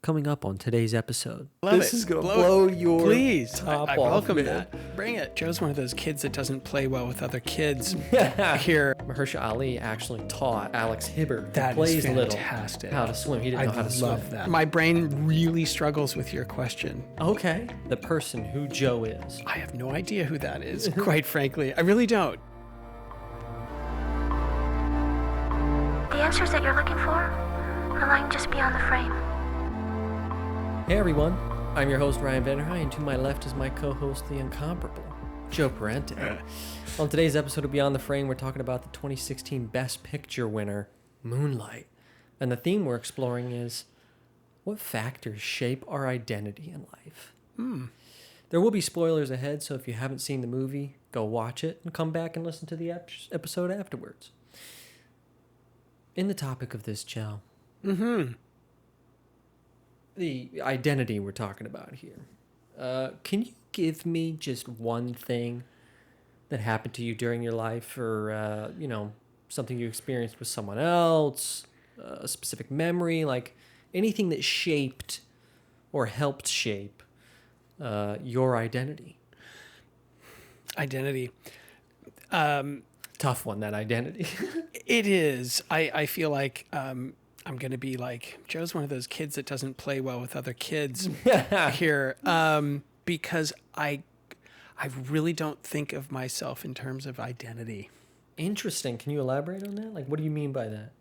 coming up on today's episode. This is going to blow your top I off, welcome man. that. Bring it. Joe's one of those kids that doesn't play well with other kids. Here, Mahershala Ali actually taught Alex Hibbert, who That is plays Little, fantastic. how to swim. He didn't know how to swim. I love that. My brain really struggles with your question. Okay. The person who Joe is. I have no idea who that is, quite frankly. I really don't. The answers that you're looking for are lying just beyond the frame. Hey everyone, I'm your host Ryan Vanderhei, and to my left is my co-host, the incomparable Joe Parente. On today's episode of Beyond the Frame, we're talking about the 2016 Best Picture winner, Moonlight. And the theme we're exploring is, what factors shape our identity in life? There will be spoilers ahead, so if you haven't seen the movie, go watch it and come back and listen to the episode afterwards. In the topic of this, Joe, the identity we're talking about here. Can you give me just one thing that happened to you during your life, or something you experienced with someone else, a specific memory, like anything that shaped or helped shape your identity? Identity. Tough one, that identity. It is. I feel like I'm going to be like, Joe's one of those kids that doesn't play well with other kids here, because I really don't think of myself in terms of identity. Interesting. Can you elaborate on that? Like, what do you mean by that?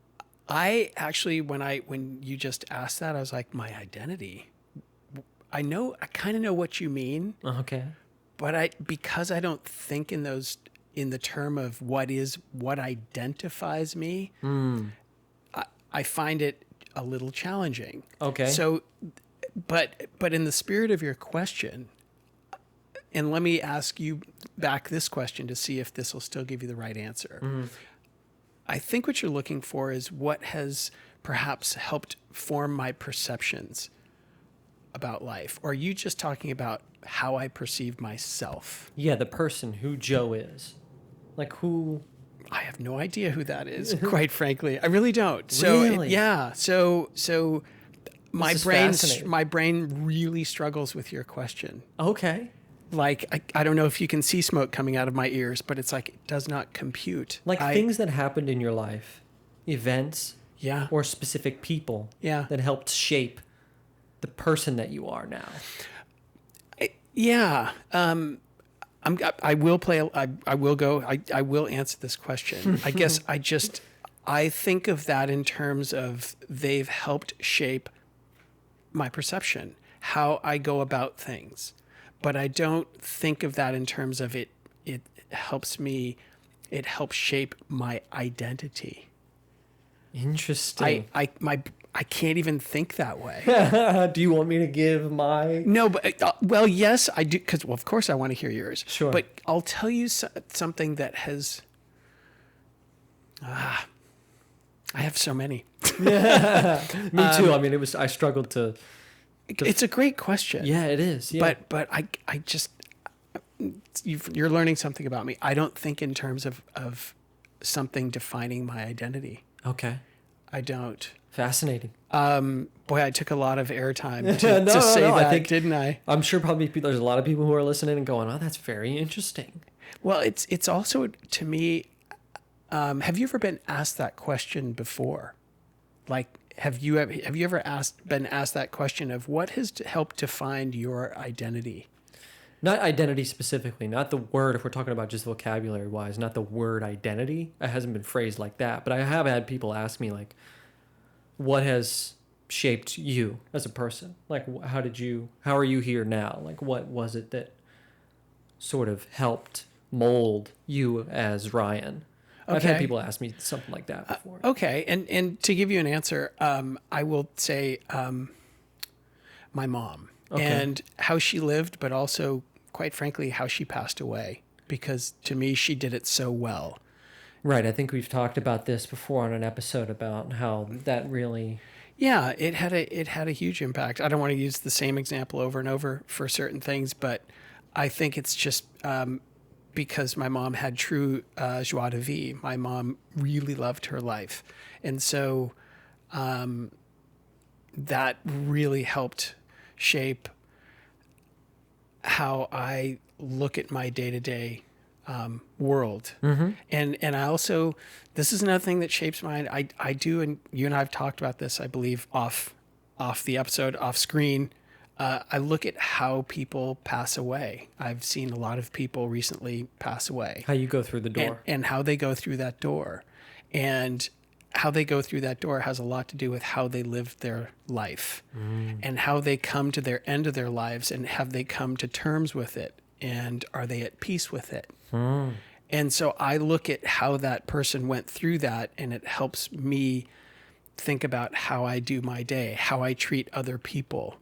I actually, when you just asked that, I was like, my identity. I kind of know what you mean. Okay. But because I don't think in the term of what identifies me, I find it a little challenging. Okay. So, but in the spirit of your question, and let me ask you back this question to see if this will still give you the right answer. I think what you're looking for is what has perhaps helped form my perceptions about life. Or are you just talking about how I perceive myself? Yeah, the person who Joe is. Like who... I have no idea who that is, quite frankly. I really don't. So really? So my This is brain fascinating. my brain really struggles with your question. Okay. Like I don't know if you can see smoke coming out of my ears, but it's like it does not compute. Like things that happened in your life, events, Yeah. or specific people Yeah. that helped shape the person that you are now. Yeah. I will answer this question. I guess I think of that in terms of they've helped shape my perception, how I go about things. But I don't think of that in terms of it helps shape my identity. Interesting. I can't even think that way. Do you want me to give my... No, but well, yes, I do, because of course I want to hear yours. Sure. But I'll tell you something that has. I have so many. Me too. I mean, I struggled to... It's a great question. Yeah, it is. Yeah. But I just you're learning something about me. I don't think in terms of something defining my identity. Okay. I don't. Fascinating. Boy, I took a lot of airtime to say that, I think, didn't I? I'm sure probably there's a lot of people who are listening and going, oh, that's very interesting. Well, it's also, to me, have you ever been asked that question before? Like, have you ever been asked that question of what has helped define your identity? Not identity specifically, not the word, if we're talking about just vocabulary wise, not the word identity. It hasn't been phrased like that, but I have had people ask me, like, what has shaped you as a person? Like, how are you here now? Like, what was it that sort of helped mold you as Ryan? Okay. I've had people ask me something like that before. Okay, and to give you an answer, I will say my mom, Okay. and how she lived, but also, quite frankly, how she passed away. Because to me, she did it so well. Right, I think we've talked about this before on an episode about how that really... Yeah, it had a huge impact. I don't want to use the same example over and over for certain things, but I think it's just because my mom had true joie de vivre. My mom really loved her life, and so that really helped shape how I look at my day-to-day world. And I also, this is another thing that shapes mine. I do, and you and I have talked about this, I believe, off the episode, off screen. I look at how people pass away. I've seen a lot of people recently pass away. How you go through the door. And how they go through that door. And how they go through that door has a lot to do with how they lived their life and how they come to their end of their lives, and have they come to terms with it, and are they at peace with it? And so I look at how that person went through that, and it helps me think about how I do my day, how I treat other people,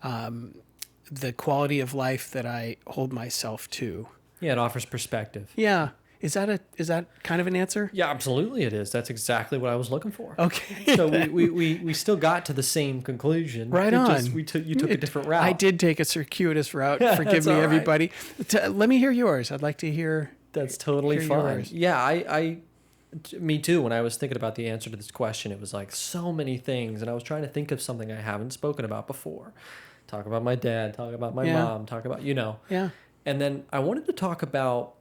the quality of life that I hold myself to. Yeah, it offers perspective. Yeah. Is that kind of an answer? Yeah, absolutely it is. That's exactly what I was looking for. Okay. So we still got to the same conclusion. Right on. You took a different route. I did take a circuitous route. Forgive me, all right. everybody. Let me hear yours. I'd like to hear. That's totally hear fine. yours. Yeah, me too. When I was thinking about the answer to this question, it was like so many things, and I was trying to think of something I haven't spoken about before. Talk about my dad, talk about my mom, talk about, Yeah. And then I wanted to talk about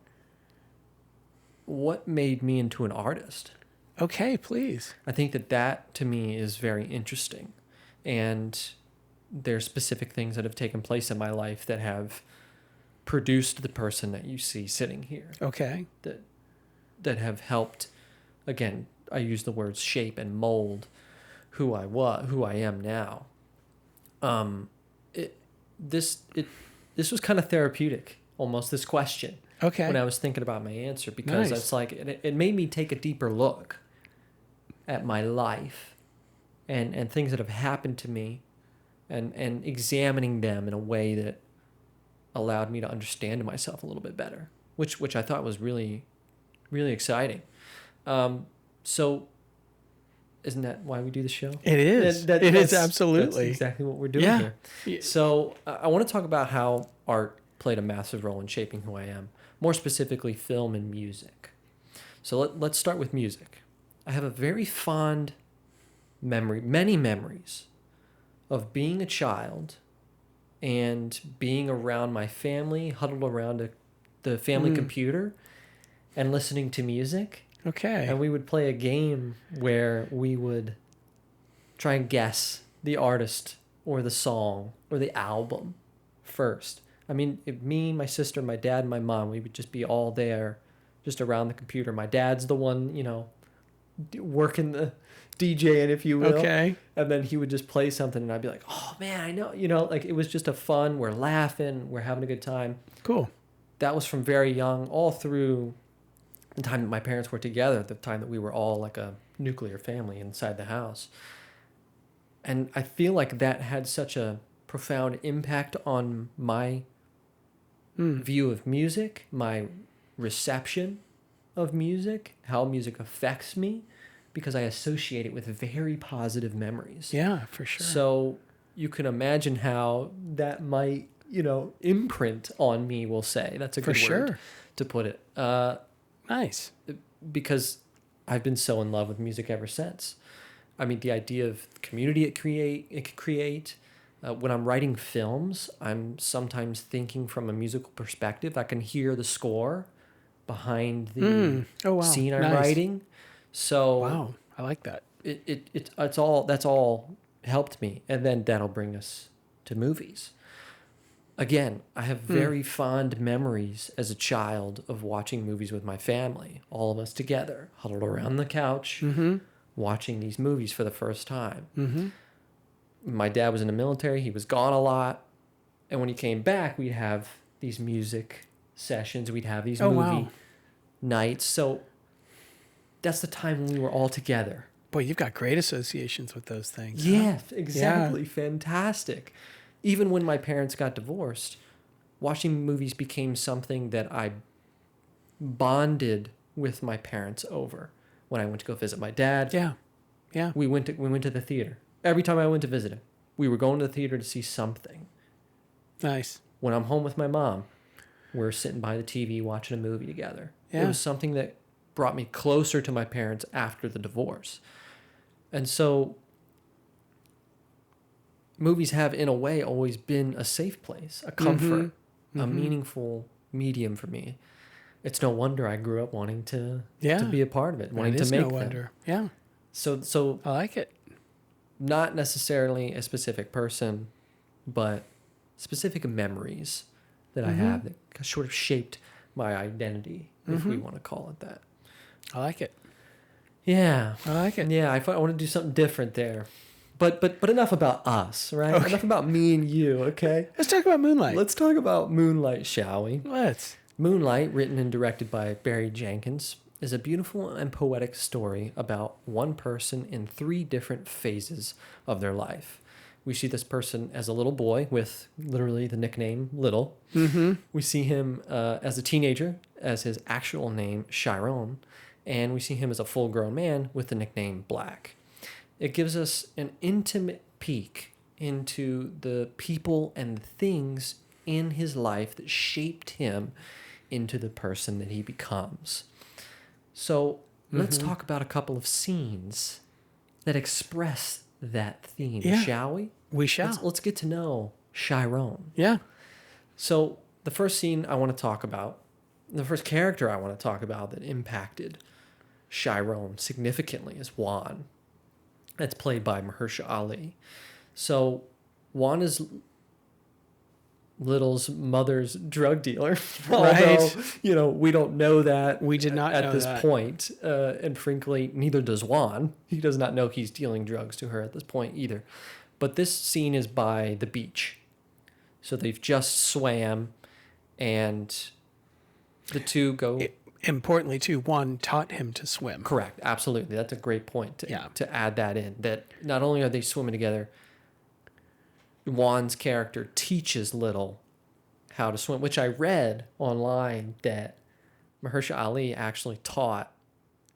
what made me into an artist. Okay, please. I think that to me is very interesting. And there's specific things that have taken place in my life that have produced the person that you see sitting here. Okay. That have helped, again, I use the words shape and mold who I am now. This was kind of therapeutic, almost, this question. Okay. When I was thinking about my answer, because Nice. it's like it made me take a deeper look at my life and things that have happened to me, and examining them in a way that allowed me to understand myself a little bit better, which I thought was really, really exciting. So isn't that why we do the show? It is. It is absolutely. That's exactly what we're doing here. So I want to talk about how art played a massive role in shaping who I am, more specifically film and music. So let's start with music. I have a very fond memory, many memories, of being a child and being around my family, huddled around the family computer and listening to music. Okay. And we would play a game where we would try and guess the artist or the song or the album first. I mean, me, my sister, my dad, and my mom, we would just be all there, just around the computer. My dad's the one, working the DJing, if you will. Okay. And then he would just play something, and I'd be like, oh, man, I know. Like, it was just a fun, we're laughing, we're having a good time. Cool. That was from very young, all through the time that my parents were together, the time that we were all like a nuclear family inside the house. And I feel like that had such a profound impact on my view of music, my reception of music, how music affects me, because I associate it with very positive memories. Yeah, for sure. So you can imagine how that might, imprint on me, we'll say. That's a good word to put it. Nice. Because I've been so in love with music ever since. I mean, the idea of community it could create. When I'm writing films, I'm sometimes thinking from a musical perspective. I can hear the score behind the scene I'm writing. So wow, I like that. That's all helped me, and then that'll bring us to movies. Again, I have very fond memories as a child of watching movies with my family, all of us together, huddled around the couch, watching these movies for the first time. Mm-hmm. My dad was in the military. He was gone a lot. And when he came back, we'd have these music sessions. We'd have these movie nights. So that's the time when we were all together. Boy, you've got great associations with those things. Yeah, exactly. Yeah. Fantastic. Even when my parents got divorced, watching movies became something that I bonded with my parents over. When I went to go visit my dad, we went to the theater. Every time I went to visit him, we were going to the theater to see something. Nice. When I'm home with my mom, we're sitting by the TV watching a movie together. Yeah. It was something that brought me closer to my parents after the divorce. And so movies have, in a way, always been a safe place, a comfort, a meaningful medium for me. It's no wonder I grew up wanting to be a part of it, wanting to make no wonder. Yeah. So I like it. Not necessarily a specific person, but specific memories that I have that sort of shaped my identity, if we want to call it that. I like it. Yeah. I like it. Yeah, I want to do something different there. But enough about us, right? Okay. Enough about me and you, okay? Let's talk about Moonlight. Let's talk about Moonlight, shall we? Let's. Moonlight, written and directed by Barry Jenkins, is a beautiful and poetic story about one person in 3 different phases of their life. We see this person as a little boy with literally the nickname Little. Mm-hmm. We see him as a teenager as his actual name, Chiron. And we see him as a full-grown man with the nickname Black. It gives us an intimate peek into the people and things in his life that shaped him into the person that he becomes. So let's talk about a couple of scenes that express that theme, shall we? We shall. Let's get to know Chiron. Yeah. So the first scene I want to talk about, the first character I want to talk about that impacted Chiron significantly is Juan. That's played by Mahershala Ali. So Juan is Little's mother's drug dealer. Right. Although, we don't know that. We did not at know this that. point. And frankly, neither does Juan. He does not know he's dealing drugs to her at this point either. But this scene is by the beach. So they've just swam and the two go... Importantly, too, Juan taught him to swim. Correct. Absolutely. That's a great point to add that in. That not only are they swimming together, Juan's character teaches Little how to swim, which I read online that Mahershala Ali actually taught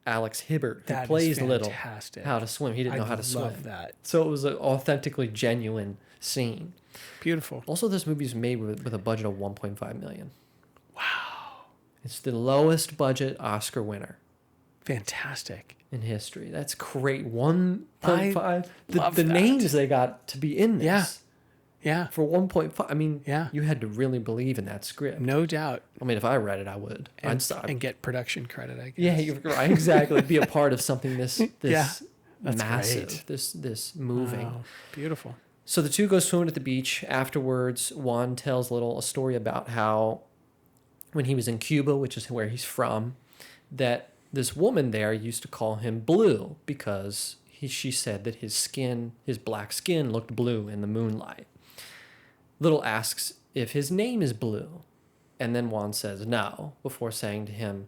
Alex Hibbert, who plays Little, how to swim. He didn't know how to swim. I love that. So it was an authentically genuine scene. Beautiful. Also, this movie is made with a budget of $1.5 million. Wow. It's the lowest budget Oscar winner. Fantastic. In history. That's great. 1.5. The that. names they got to be in this. Yeah. For 1.5. I mean, yeah. You had to really believe in that script. No doubt. I mean, if I read it, I would. And get production credit, I guess. Yeah, you're right. Exactly. Be a part of something this massive, great. this moving. Wow. Beautiful. So the two go swimming at the beach. Afterwards, Juan tells Little a story about how when he was in Cuba, which is where he's from, that this woman there used to call him Blue because she said that his black skin looked blue in the moonlight. Little asks if his name is Blue, and then Juan says no, before saying to him,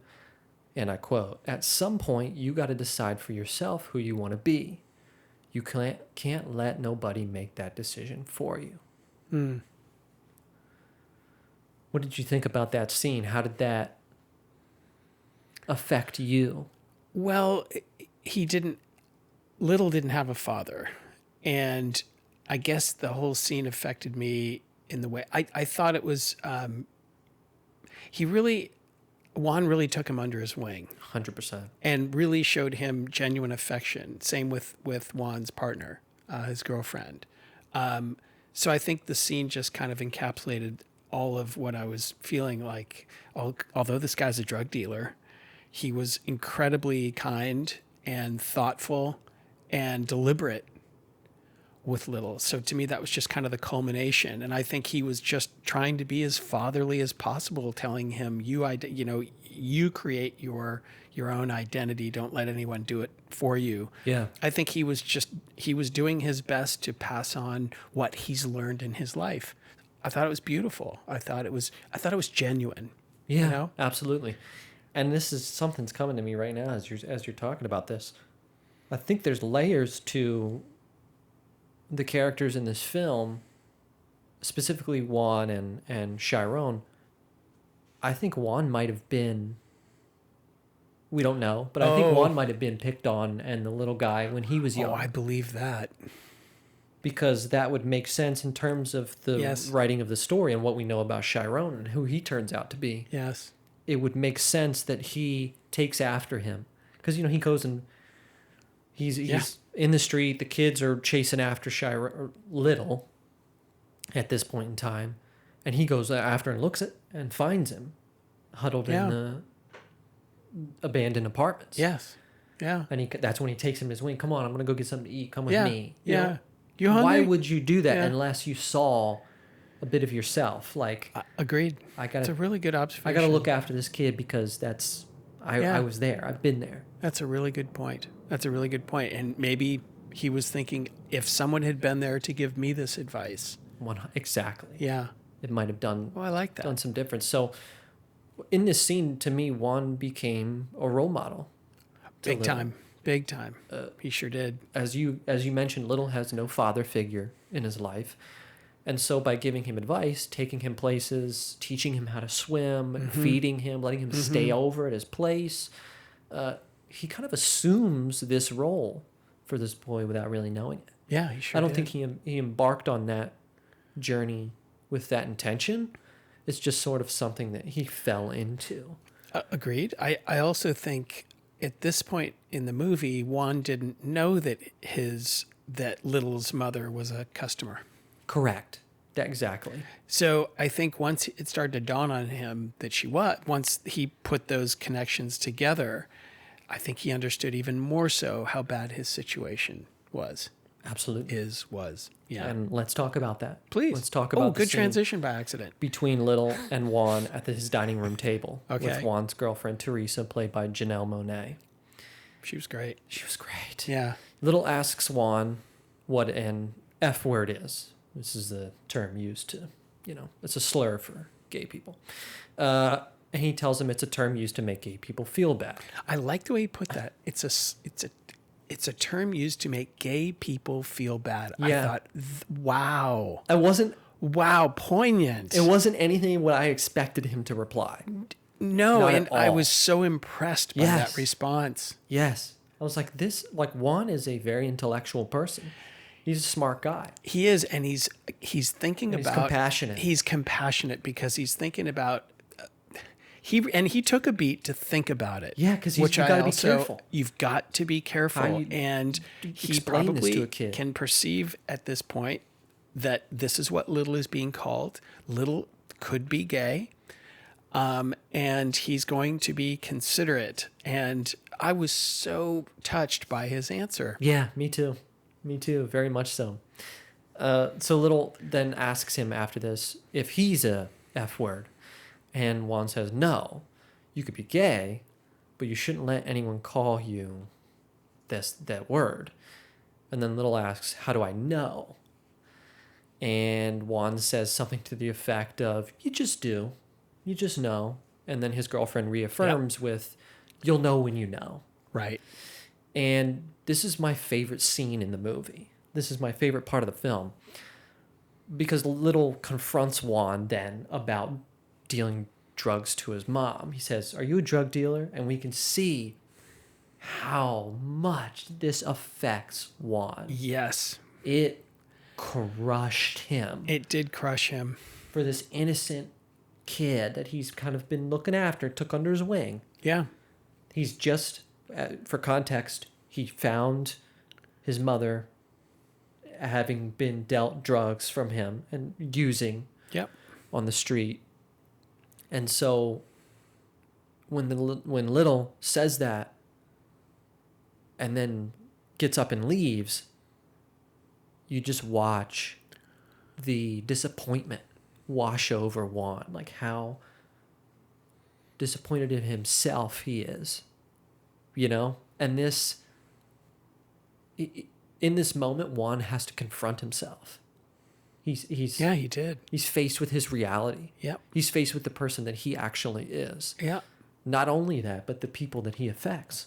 and I quote, "At some point, you got to decide for yourself who you want to be. You can't let nobody make that decision for you." Mm. What did you think about that scene? How did that affect you? Well, Little didn't have a father. And I guess the whole scene affected me in the way, I thought it was, Juan really took him under his wing. 100%. And really showed him genuine affection. Same with Juan's partner, his girlfriend. So I think the scene just kind of encapsulated all of what I was feeling like. Although this guy's a drug dealer, he was incredibly kind and thoughtful and deliberate with Little. So to me, that was just kind of the culmination. And I think he was just trying to be as fatherly as possible, telling him, you create your own identity. Don't let anyone do it for you. Yeah. I think he was doing his best to pass on what he's learned in his life. I thought it was beautiful. I thought it was genuine. Yeah, absolutely. And this is something's coming to me right now as you're talking about this. I think there's layers to the characters in this film, specifically Juan and Chiron. I think Juan might have been, we don't know, but I think Juan might have been picked on and the little guy when he was young. Oh, I believe that. Because that would make sense in terms of the writing of the story and what we know about Chiron and who he turns out to be. Yes. It would make sense that he takes after him. Because, he goes and He's in the street. The kids are chasing after Little at this point in time. And he goes after and looks at and finds him huddled in the abandoned apartments. Yes. Yeah. And that's when he takes him in his wing. Come on, I'm going to go get something to eat. Come with me. Yeah. You hungry? Why would you do that unless you saw a bit of yourself? Like, agreed. It's a really good observation. I got to look after this kid because I was there. I've been there. That's a really good point. And maybe he was thinking, if someone had been there to give me this advice. Exactly. Yeah. It might have done. I like that. Done some difference. So, in this scene, to me, Juan became a role model. Big time. He sure did. As you mentioned, Little has no father figure in his life. And so by giving him advice, taking him places, teaching him how to swim, feeding him, letting him stay over at his place, he kind of assumes this role for this boy without really knowing it. Yeah, he sure I don't did. think he embarked on that journey with that intention. It's just sort of something that he fell into. Agreed. I also think at this point in the movie, Juan didn't know that Little's mother was a customer. Correct. Exactly. So I think once it started to dawn on him that once he put those connections together, I think he understood even more so how bad his situation was. Absolutely. Was. Yeah. And let's talk about that. Please. Let's talk about good transition by accident. Between Little and Juan at his dining room table. Okay. With Juan's girlfriend, Teresa, played by Janelle Monáe. She was great. Yeah. Little asks Juan what an F word is. This is the term used to, it's a slur for gay people. And he tells him it's a term used to make gay people feel bad. I like the way he put that. It's a term used to make gay people feel bad. Yeah. I thought, wow. Poignant. It wasn't anything what I expected him to reply. No, Not and at all. I was so impressed by that response. Yes. I was like, Juan is a very intellectual person. He's a smart guy. He is, and he's thinking about... He's compassionate. He's compassionate because he's thinking about... He took a beat to think about it. Yeah, because you've got to be careful. You've got to be careful. And he probably can perceive at this point that this is what Little is being called. Little could be gay. And he's going to be considerate. And I was so touched by his answer. Yeah, me too. Very much so. So Little then asks him after this if he's a F word. And Juan says, no, you could be gay, but you shouldn't let anyone call you that word. And then Little asks, how do I know? And Juan says something to the effect of, you just do. You just know. And then his girlfriend reaffirms with, you'll know when you know. Right. And this is my favorite scene in the movie. This is my favorite part of the film. Because Little confronts Juan then about dealing drugs to his mom. He says, are you a drug dealer? And we can see how much this affects Juan. Yes. It crushed him. It did crush him. For this innocent kid that he's kind of been looking after, took under his wing. Yeah. He's just, for context, he found his mother having been dealt drugs from him and using on the street. And so when Little says that and then gets up and leaves, you just watch the disappointment wash over Juan, like how disappointed in himself he is, And in this moment, Juan has to confront himself. He did. He's faced with his reality. Yep. He's faced with the person that he actually is. Yeah. Not only that, but the people that he affects.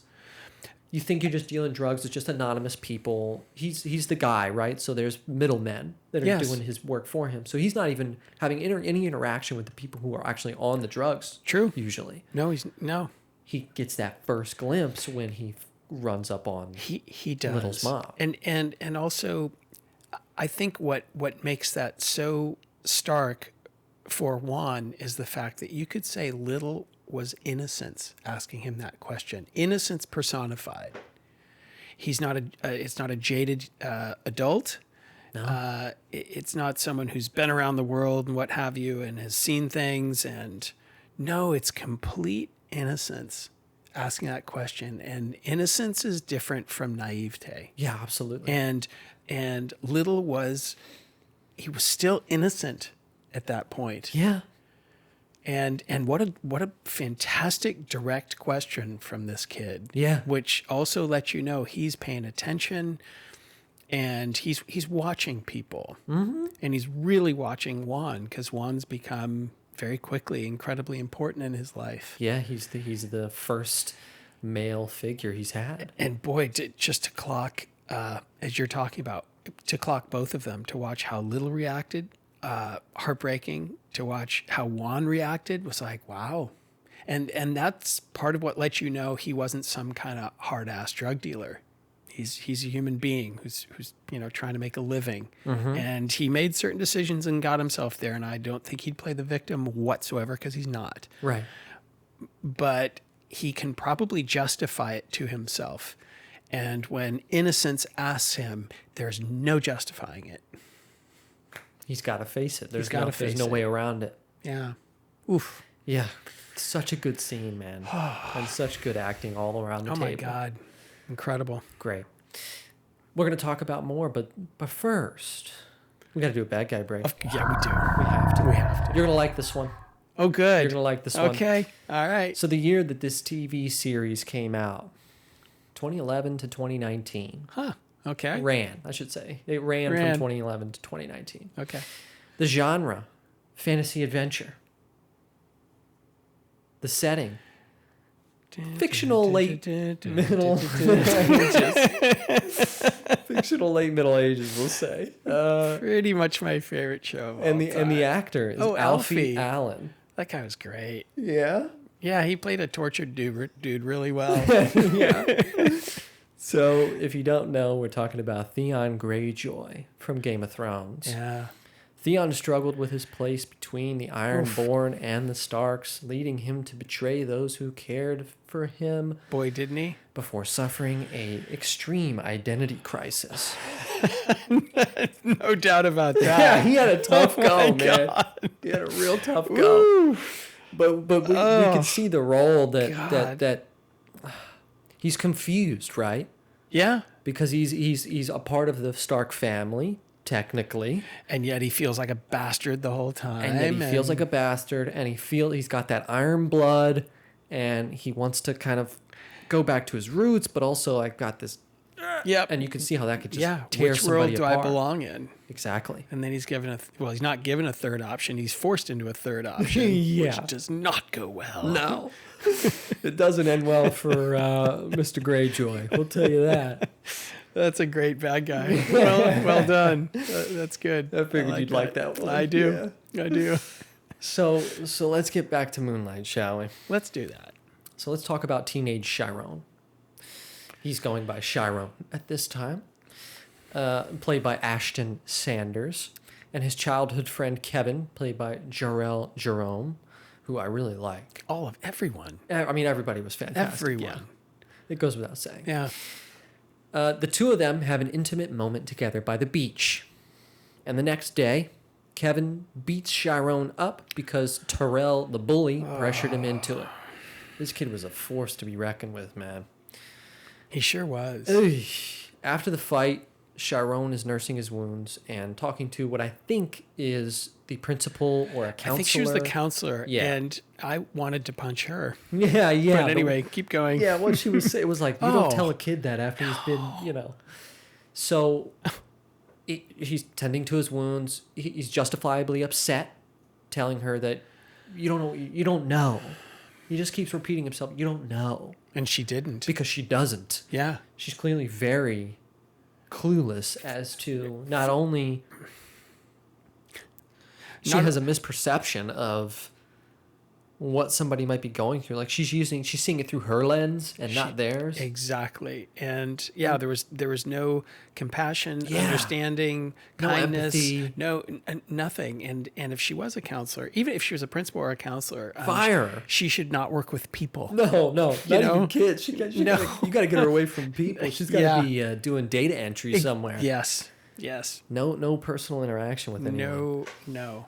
You think you're just dealing drugs, it's just anonymous people. He's the guy, right? So there's middlemen that are doing his work for him. So he's not even having any interaction with the people who are actually on the drugs. True. Usually. No. He gets that first glimpse when he runs up on he does. Little's mom. And also, I think what makes that so stark for Juan is the fact that you could say Little was innocence asking him that question. Innocence personified. He's not it's not a jaded adult. No. It's not someone who's been around the world and what have you and has seen things. And no, it's complete innocence asking that question. And innocence is different from naivete. Yeah, absolutely. And Little he was still innocent at that point. Yeah. And what a fantastic direct question from this kid. Yeah. Which also lets you know he's paying attention and he's watching people. Mm-hmm. And he's really watching Juan, because Juan's become very quickly incredibly important in his life. Yeah, he's the first male figure he's had. And boy, just to clock, as you're talking about, to clock both of them, to watch how Little reacted, heartbreaking. To watch how Juan reacted was like, wow. And that's part of what lets you know he wasn't some kind of hard ass drug dealer. He's a human being who's trying to make a living. Mm-hmm. And he made certain decisions and got himself there. And I don't think he'd play the victim whatsoever, because he's not. Right. But he can probably justify it to himself. And when innocence asks him, there's no justifying it. He's got to face it. There's no it. way around it. Yeah. Oof. Yeah. Such a good scene, man. And such good acting all around the table. Oh my God. Incredible. Great. We're going to talk about more, but first, we got to do a bad guy break. Yeah, we do. We have to. We have to. You're going to like this one. Oh, good. You're going to like this one. Okay. All right. So the year that this TV series came out, 2011 to 2019. Huh. Okay. I should say. It ran from 2011 to 2019. Okay. The genre, fantasy adventure. The setting, fictional late middle ages. Fictional late Middle Ages, we'll say. Pretty much my favorite show. And the actor is Alfie Allen. That guy was great. Yeah. Yeah, he played a tortured dude really well. Yeah. So, if you don't know, we're talking about Theon Greyjoy from Game of Thrones. Yeah. Theon struggled with his place between the Ironborn and the Starks, leading him to betray those who cared for him. Boy, didn't he? Before suffering a extreme identity crisis. No doubt about that. Yeah, he had a tough go, man. He had a real tough go. But we can see the role that he's confused, right? Yeah. Because he's a part of the Stark family, technically. And yet he feels like a bastard the whole time. And yet he feels like a bastard, and he's got that iron blood, and he wants to kind of go back to his roots, but also I've got this. Yep. And you can see how that could just tear which somebody world do apart. I belong in? Exactly. And then he's given he's not given a third option. He's forced into a third option, Yeah. which does not go well. No. It doesn't end well for Mr. Greyjoy. We'll tell you that. That's a great bad guy. Well done. That's good. I figured you'd like that one. I do. Yeah. I do. So let's get back to Moonlight, shall we? Let's do that. So let's talk about teenage Chiron. He's going by Chiron at this time, played by Ashton Sanders, and his childhood friend Kevin, played by Jarrell Jerome, who I really like. Everyone. I mean, everybody was fantastic. Everyone. Yeah. It goes without saying. Yeah. The two of them have an intimate moment together by the beach. And the next day, Kevin beats Chiron up because Terrell, the bully, pressured him into it. This kid was a force to be reckoned with, man. He sure was. After the fight, Chiron is nursing his wounds and talking to what I think is the principal or a counselor. I think she was the counselor, Yeah. and I wanted to punch her. Yeah. But anyway, keep going. Yeah, what she was saying, it was like, you don't tell a kid that after he's been, So he's tending to his wounds. He's justifiably upset, telling her that you don't know. He just keeps repeating himself, you don't know. And she didn't. Because she doesn't. Yeah. She's clearly very clueless as to not only she has a misperception of what somebody might be going through. Like she's seeing it through her lens and not theirs. Exactly. And yeah, there was no compassion, Yeah. understanding, No kindness, empathy. nothing. And if she was a counselor, even if she was a principal or a counselor, Fire her. she should not work with people. No, not even kids. You got to get her away from people. She's got to be doing data entry somewhere. Yes. No personal interaction with anyone. No.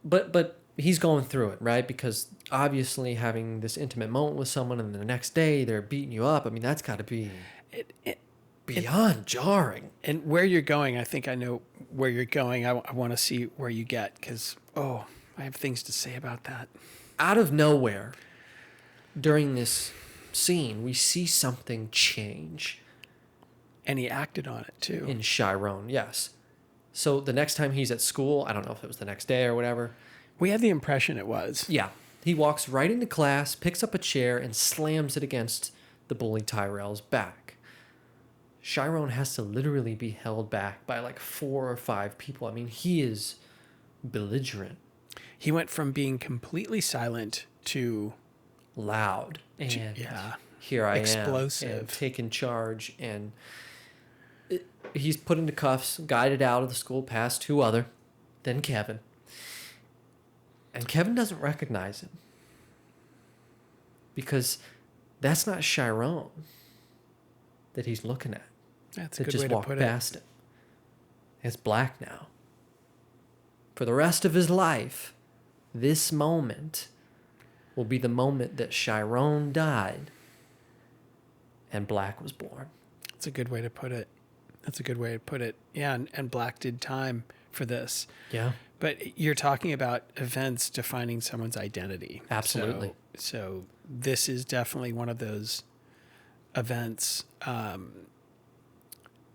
But he's going through it, right? Because obviously having this intimate moment with someone and the next day they're beating you up. I mean, that's got to be beyond jarring. And where you're going, I think I know where you're going. I want to see where you get because, I have things to say about that. Out of nowhere, during this scene, we see something change. And he acted on it too. In Chiron, yes. So the next time he's at school, I don't know if it was the next day or whatever. We had the impression it was. Yeah. He walks right into class, picks up a chair, and slams it against the bully Tyrell's back. Chiron has to literally be held back by like 4 or 5 people. I mean, he is belligerent. He went from being completely silent to loud. And here I explosive. am. And taking charge. And he's put into cuffs, guided out of the school past 2 other, then Kevin. And Kevin doesn't recognize him because that's not Chiron that he's looking at. That's a good way to put it. Past him. It's Black now. For the rest of his life, this moment will be the moment that Chiron died and Black was born. That's a good way to put it. Yeah, and Black did time for this. Yeah. But you're talking about events defining someone's identity. Absolutely. So this is definitely one of those events. And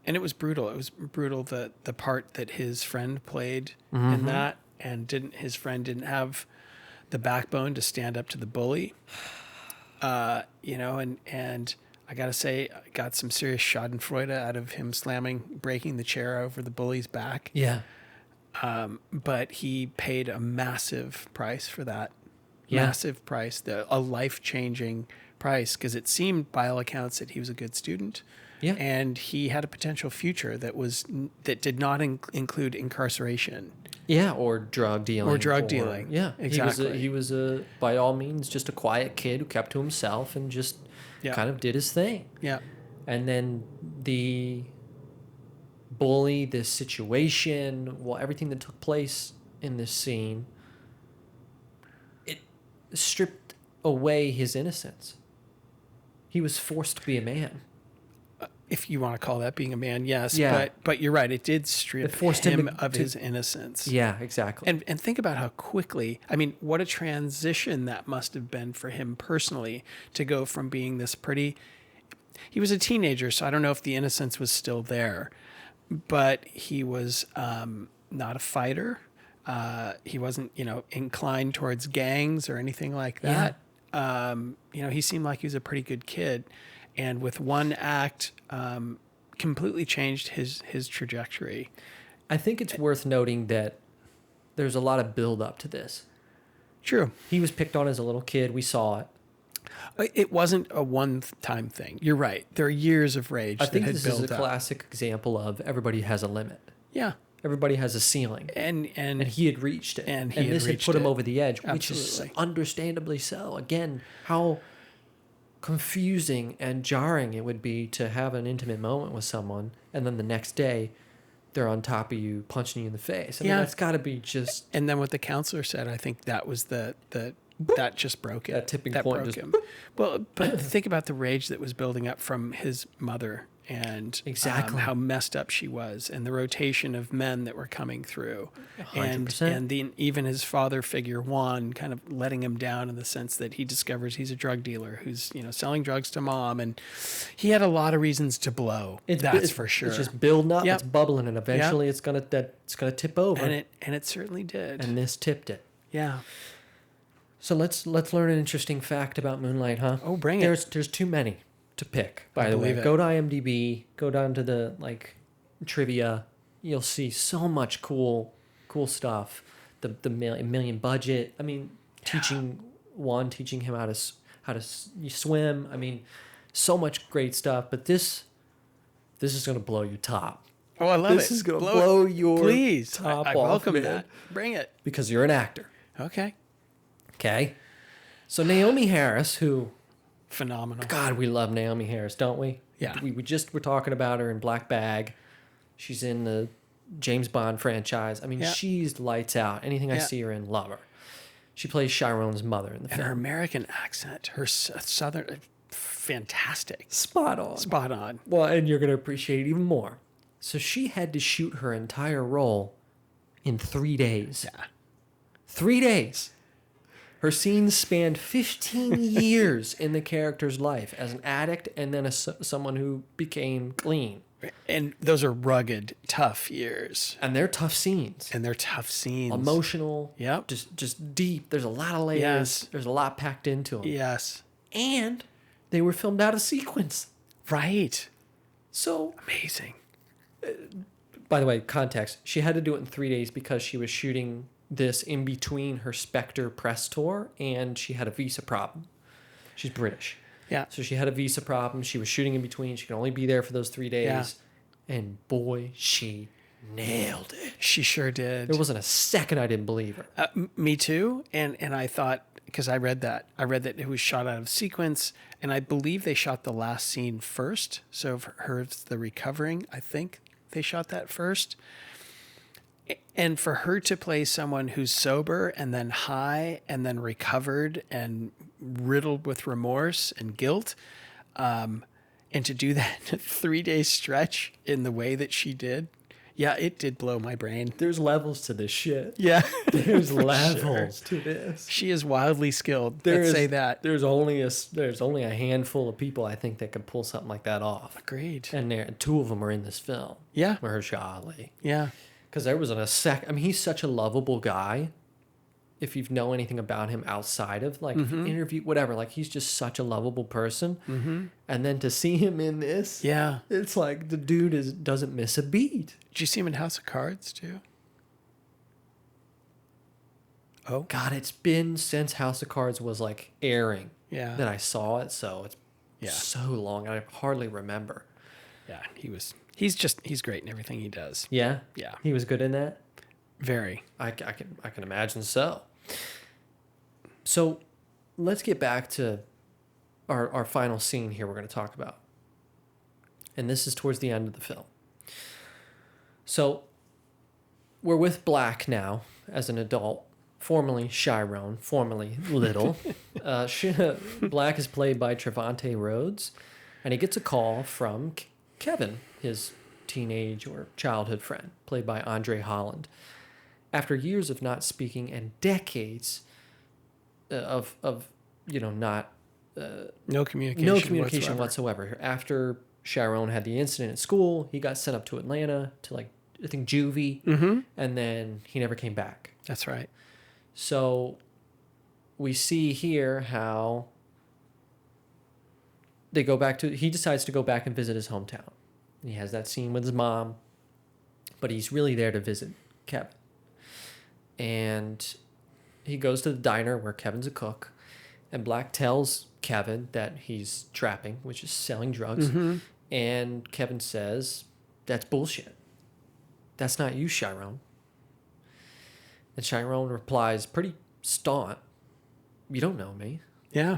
it was brutal. It was brutal the part that his friend played in that, and his friend didn't have the backbone to stand up to the bully. And I gotta say, I got some serious schadenfreude out of him breaking the chair over the bully's back. Yeah. But he paid a massive price for that. Yeah. Massive price, a life-changing price, because it seemed by all accounts that he was a good student. Yeah. And he had a potential future that did not include incarceration. Yeah, or drug dealing. Yeah, exactly. He was by all means just a quiet kid who kept to himself and just kind of did his thing. Yeah. And then the bully, this situation, everything that took place in this scene, it stripped away his innocence. He was forced to be a man. If you want to call that being a man, yes. Yeah. But you're right. It did strip him of his innocence. Yeah, exactly. And think about how quickly, what a transition that must have been for him personally to go from being this he was a teenager, so I don't know if the innocence was still there, but he was not a fighter. He wasn't, inclined towards gangs or anything like that. Yeah. He seemed like he was a pretty good kid. And with one act, completely changed his trajectory. I think it's worth noting that there's a lot of build up to this. True. He was picked on as a little kid. We saw it. It wasn't a one-time thing. You're right. There are years of rage that had built up. I think this is a classic example of everybody has a limit. Yeah. Everybody has a ceiling. And he had reached it. And this had put him over the edge, Absolutely. Which is understandably so. Again, how confusing and jarring it would be to have an intimate moment with someone and then the next day they're on top of you punching you in the face. I mean, that's got to be just... And then what the counselor said, I think that was that just broke it. That tipping point broke him. Well, but think about the rage that was building up from his mother and exactly how messed up she was, and the rotation of men that were coming through, 100%. and even his father figure Juan kind of letting him down in the sense that he discovers he's a drug dealer who's selling drugs to mom, and he had a lot of reasons to blow. That's for sure. It's just building up, Yep. It's bubbling, and eventually it's gonna tip over. And it certainly did. And this tipped it. Yeah. So let's learn an interesting fact about Moonlight, huh? Oh, bring it. There's too many to pick, by the way. Go to IMDb, go down to the trivia. You'll see so much cool stuff. The $1 million budget. I mean, teaching Juan teaching him how to swim. I mean, so much great stuff. But this is going to blow your top. Oh, I love it. This is going to blow your top I off, welcome man. that. Bring it. Because you're an actor. Okay. Okay. So Naomi Harris, who, Phenomenal. God, we love Naomi Harris, don't we? Yeah. We just were talking about her in Black Bag. She's in the James Bond franchise. I mean, Yeah. she's lights out. Anything I Yeah. see her in, love her. She plays Chiron's mother in the And her film. American accent, her southern, fantastic. Spot on. Spot on. Well, and you're going to appreciate it even more. So she had to shoot her entire role in 3 days. Yeah. 3 days. Her scenes spanned 15 years in the character's life as an addict and then someone who became clean. And those are rugged, tough years. And they're tough scenes. And they're tough scenes. Emotional. Yep. Just deep. There's a lot of layers. Yes. There's a lot packed into them. Yes. And they were filmed out of sequence. Right. So, Amazing. by the way, context, she had to do it in 3 days because she was shooting this in between her Spectre press tour and she had a visa problem. She's British. Yeah. So she had a visa problem. She was shooting in between. She could only be there for those 3 days. Yeah. And boy, she nailed it. She sure did. There wasn't a second I didn't believe her. Me too. And I thought, because I read that it was shot out of sequence, and I believe they shot the last scene first. So for her, the recovering, I think they shot that first. And for her to play someone who's sober and then high and then recovered and riddled with remorse and guilt, and to do that in a 3 day stretch in the way that she did, yeah, it did blow my brain. There's levels to this shit. Yeah. There's levels to this. She is wildly skilled. There's- Let's say that. There's only a handful of people I think that could pull something like that off. Agreed. And two of them are in this film. Yeah. Mahershala Ali. Yeah. Because there wasn't a I mean, he's such a lovable guy. If you know anything about him outside of like interview, whatever, like he's just such a lovable person. Mm-hmm. And then to see him in this, Yeah. it's like the dude doesn't miss a beat. Did you see him in House of Cards too? Oh. God, it's been since House of Cards was like airing Yeah. that I saw it, so it's Yeah. so long I hardly remember. Yeah. He's great in everything he does. Yeah, Yeah. he was good in that. Very. I can imagine so. So, let's get back to our final scene here. We're going to talk about, and this is towards the end of the film. So, we're with Black now as an adult, formerly Chiron, formerly Little. Black is played by Trevante Rhodes, and he gets a call from Kevin, his teenage or childhood friend, played by Andre Holland. After years of not speaking and decades of not No communication. whatsoever. After Chiron had the incident at school, he got sent up to Atlanta to like I think juvie, and then he never came back. That's right. So we see here how he decides to go back and visit his hometown. He has that scene with his mom, but he's really there to visit Kevin. And he goes to the diner where Kevin's a cook, and Black tells Kevin that he's trapping, which is selling drugs. And Kevin says, "That's bullshit. That's not you, Chiron." And Chiron replies pretty staunch, "You don't know me." Yeah.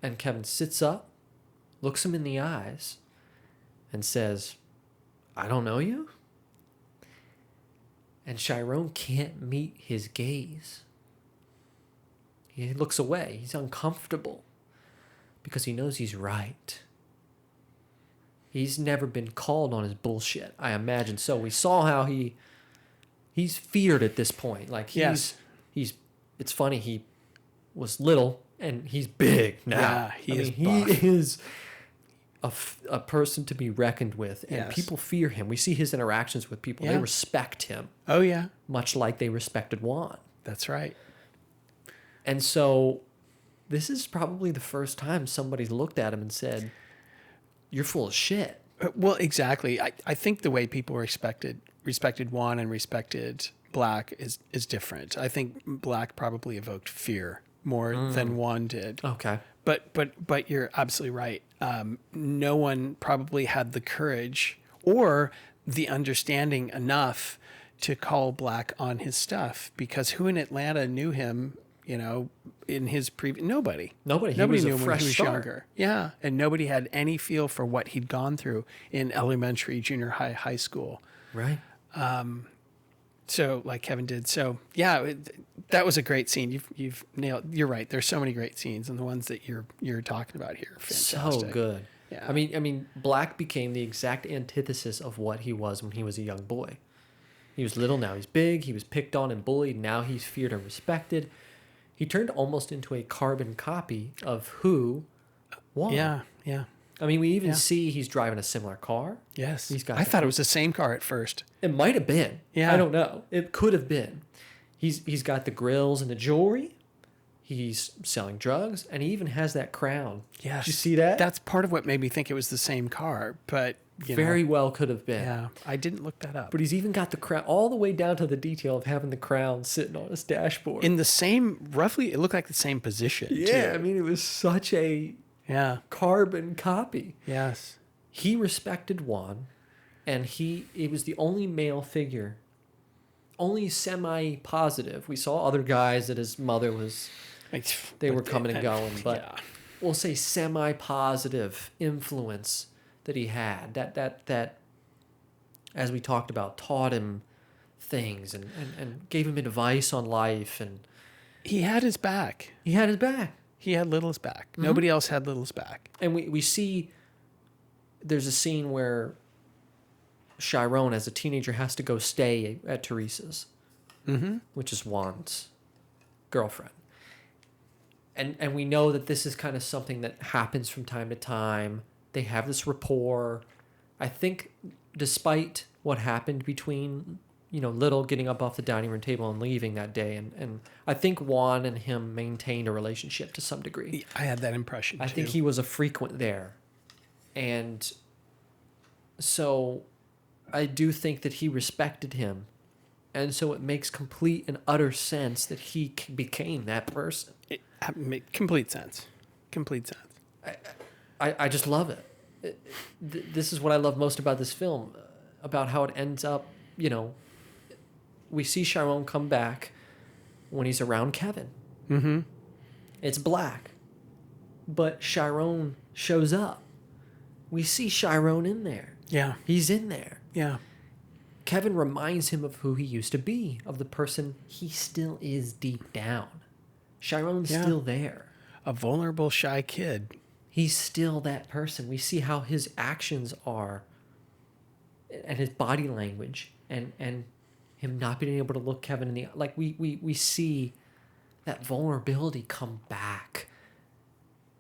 And Kevin sits up, looks him in the eyes, and says, "I don't know you?" And Chiron can't meet his gaze. He looks away. He's uncomfortable because he knows he's right. He's never been called on his bullshit, I imagine. So we saw how he's feared at this point. Like Yes. It's funny, he was little and he's big now. Yeah, he he is a person to be reckoned with, and Yes. people fear him. We see his interactions with people. They Yeah. respect him, Oh yeah. much like they respected Juan. That's right. And so this is probably the first time somebody's looked at him and said, "You're full of shit." Well, exactly. I think the way people respected Juan and respected Black is different. I think Black probably evoked fear more than Juan did. Okay. But you're absolutely right. No one probably had the courage or the understanding enough to call Black on his stuff, because who in Atlanta knew him, in his previous... Nobody. Nobody Nobody was a knew him when fresh he was start. younger. Yeah. And nobody had any feel for what he'd gone through in elementary, junior high, high school. Right. So like Kevin did. So yeah, that was a great scene. You've nailed. You're right. There's so many great scenes, and the ones that you're talking about here are fantastic. So good. Yeah. I mean, Black became the exact antithesis of what he was when he was a young boy. He was little, now he's big. He was picked on and bullied. Now he's feared and respected. He turned almost into a carbon copy of who Juan. Yeah. Yeah. I mean, we even see he's driving a similar car. Yes. He's got. I thought it was the same car at first. It might have been. Yeah. I don't know. It could have been. He's got the grills and the jewelry. He's selling drugs, and he even has that crown. Yes. Did you see that? That's part of what made me think it was the same car, but Very well could have been. Yeah, I didn't look that up. But he's even got the crown all the way down to the detail of having the crown sitting on his dashboard. In the same, roughly, it looked like the same position. Yeah, too. I mean, it was such a carbon copy. Yes. He respected Juan, and he was the only male figure, only semi-positive. We saw other guys that his mother was, they were coming and going, but we'll say semi-positive influence that he had, that as we talked about, taught him things and gave him advice on life, and he had his back. He had his back. He had Little's back. Mm-hmm. Nobody else had Little's back. And we see there's a scene where Chiron, as a teenager, has to go stay at Teresa's, which is Juan's girlfriend. And we know that this is kind of something that happens from time to time. They have this rapport. I think despite what happened between, Little getting up off the dining room table and leaving that day, and I think Juan and him maintained a relationship to some degree. I had that impression, I think he was a frequent there. And so I do think that he respected him. And so it makes complete and utter sense that he became that person. It made complete sense. Complete sense. I just love it. This is what I love most about this film, about how it ends up, we see Chiron come back when he's around Kevin. Mm-hmm. It's Black. But Chiron shows up. We see Chiron in there. Yeah. He's in there. Yeah. Kevin reminds him of who he used to be, of the person he still is deep down. Chiron's still there. A vulnerable, shy kid. He's still that person. We see how his actions are and his body language and him not being able to look Kevin in the eye. Like we see that vulnerability come back.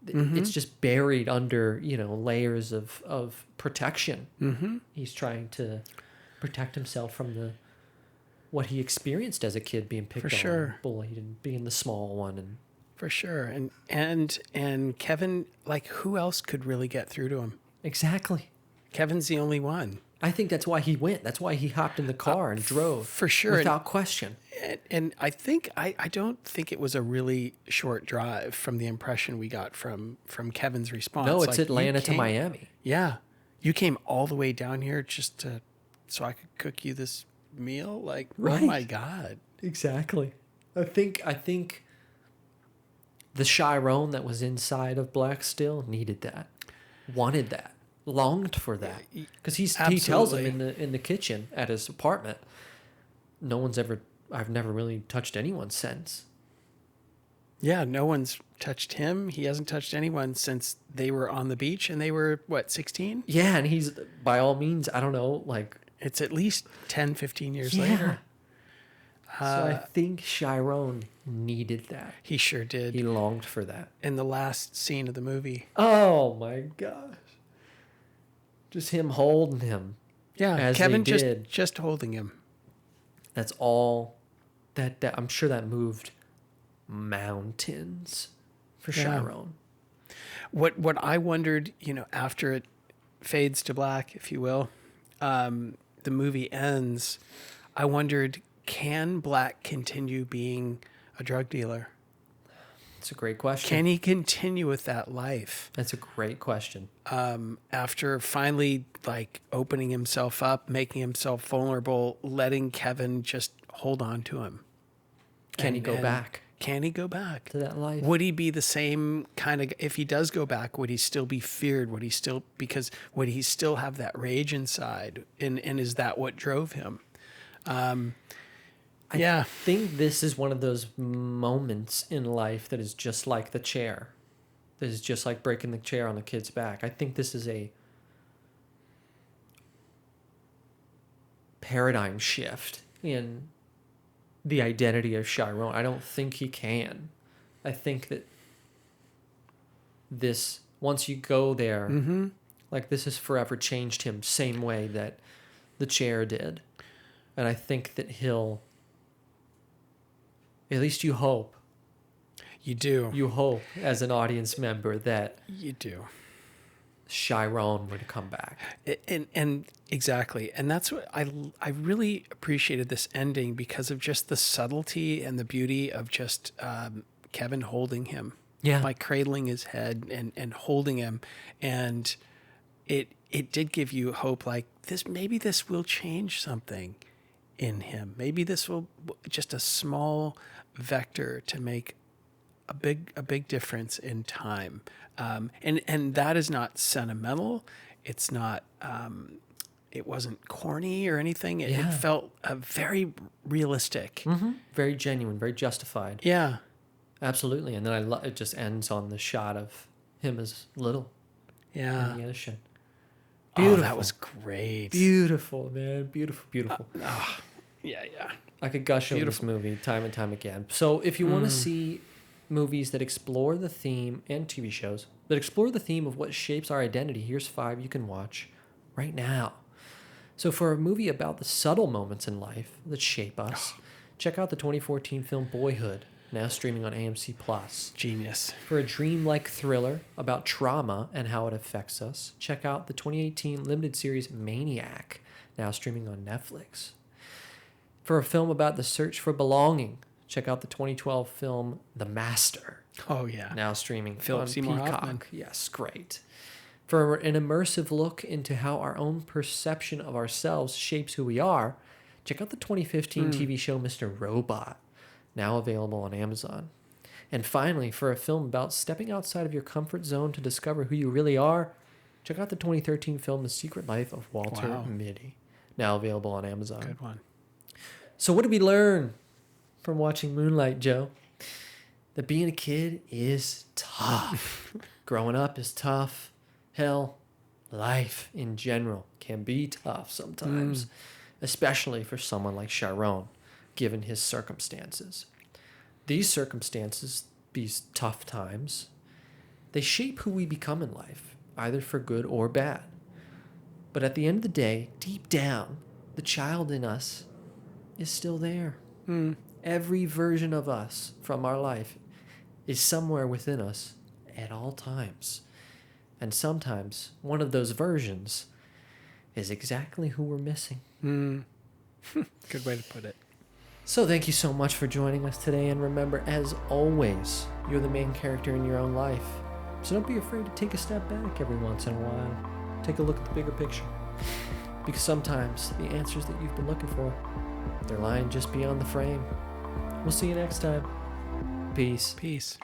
Mm-hmm. It's just buried under, layers of protection. Mm-hmm. He's trying to protect himself from what he experienced as a kid, being picked on, and bullied, and being the small one. And for sure. And Kevin, like, who else could really get through to him? Exactly. Kevin's the only one. I think that's why he went. That's why he hopped in the car and drove. For sure. Without question. And I think, I don't think it was a really short drive from the impression we got from Kevin's response. No, it's Atlanta to Miami. Yeah. You came all the way down here just so I could cook you this meal? Like, right. Oh my God. Exactly. I think the Chiron that was inside of Black still needed that, wanted that, longed for that, because he tells him in the kitchen at his apartment, I've never really touched anyone since. Yeah, no one's touched him. He hasn't touched anyone since they were on the beach, and they were, 16? Yeah, and he's, by all means, I don't know, like... It's at least 10, 15 years later. So I think Chiron needed that. He sure did. He longed for that. In the last scene of the movie. Oh my gosh. Just him holding him. Yeah, as Kevin they did. just holding him. That's all that I'm sure that moved mountains for Chiron. What I wondered, after it fades to black, if you will, the movie ends, I wondered, can Black continue being a drug dealer? It's a great question. Can he continue with that life? That's a great question. After finally like opening himself up, making himself vulnerable, letting Kevin just hold on to him. Can he go back? Can he go back to that life? Would he be the same kind of, if he does go back, would he still be feared? Would he still have that rage inside? And is that what drove him? I think this is one of those moments in life that is just like the chair. That is just like breaking the chair on the kid's back. I think this is a paradigm shift in the identity of Chiron. I don't think he can. I think that this, once you go there, like this has forever changed him, same way that the chair did. And I think that he'll, at least you hope. You do. You hope as an audience member that you do. Chiron would come back. And exactly. And that's what I really appreciated this ending because of just the subtlety and the beauty of just Kevin holding him. Yeah. Like cradling his head and holding him. And it did give you hope, like maybe this will change something in him. Maybe this will just a small vector to make a big difference in time. And that is not sentimental. It's not, it wasn't corny or anything. It felt very realistic. Very genuine, very justified. Yeah. Absolutely. And then it just ends on the shot of him as little in the ocean. Beautiful. Oh, that was great. Beautiful, man. Beautiful. Yeah. I could gush over this movie time and time again. So if you want to see movies that explore the theme, and TV shows that explore the theme of what shapes our identity, here's 5 you can watch right now. So for a movie about the subtle moments in life that shape us, check out the 2014 film Boyhood, now streaming on AMC+. Genius. For a dreamlike thriller about trauma and how it affects us, check out the 2018 limited series Maniac, now streaming on Netflix. For a film about the search for belonging, check out the 2012 film The Master. Oh, yeah. Now streaming Philip on Seymour Peacock. Hoffman. Yes, great. For an immersive look into how our own perception of ourselves shapes who we are, check out the 2015 TV show Mr. Robot, now available on Amazon. And finally, for a film about stepping outside of your comfort zone to discover who you really are, check out the 2013 film The Secret Life of Walter Mitty, now available on Amazon. Good one. So what did we learn from watching Moonlight, Joe? That being a kid is tough. Growing up is tough. Hell, life in general can be tough sometimes, especially for someone like Chiron, given his circumstances. These circumstances, these tough times, they shape who we become in life, either for good or bad. But at the end of the day, deep down, the child in us is still there. Every version of us from our life is somewhere within us at all times. And sometimes one of those versions is exactly who we're missing. Good way to put it. So thank you so much for joining us today. And remember, as always, you're the main character in your own life. So don't be afraid to take a step back every once in a while. Take a look at the bigger picture. Because sometimes the answers that you've been looking for, they're lying just beyond the frame. We'll see you next time. Peace. Peace.